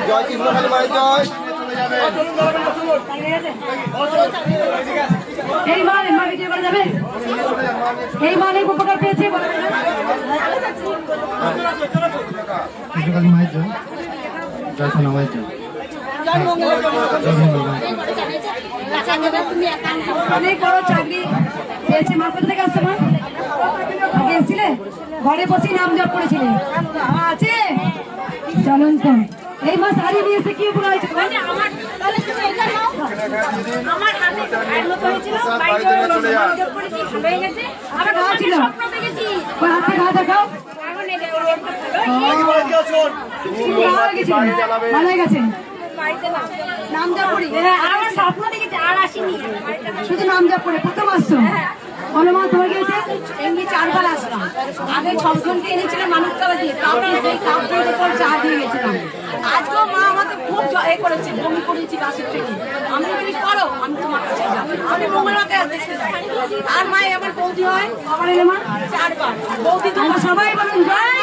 জয় কৃষ্ণকালী মায়ের জয়। এই মাল মা বিজয় করে যাবে, এই মাল এই উপকার পেয়েছে। কৃষ্ণকালী মায়ের জয়, জয় সোনা মায়ের জয়। অনেক বড় চাকরি পেয়েছে মা। কোথা থেকে আসছে মা? আগে এসেছিলে, ঘরে বসে নাম জপ করেছিলে, আছে চলুন তো। এই মা শাড়ি নিয়ে এসে কি উপকার হয়েছে? আমার হাতে পায়ের মতো হয়েছিল, বাইরে জপ করেছি, ভালো হয়ে গেছে। আবার ছিল স্বপ্ন দেখেছি, হাতে ঘা দেখাও। এখন এটা ওরটা ভালো হয়ে গেছে। বাড়িতে নাম জপ করি, আমার স্বপ্ন দেখেছি, আর আসিনি। শুধু নাম জপ করে প্রথম আসছো। বলো মা তোমার কি হয়েছে? এমনি 4 বার আসলাম। আগে 6 জনকে এনেছিলাম মানুষ কালা দিয়ে, কাউকে সেই কাউকে উপর চা দিয়ে গেছিলাম। আজকেও মা আমাকে খুব এ করেছে, বমি করেছি গাছের থেকে। আমি বলি করো, আমি তোমার কাছে যাবো। আমি মঙ্গলবারকে দেখতে যাই। আর মা আমার বৌদি হয়, আবার এলে মা 4 বার। বৌদি তো সবাই বলুন জয়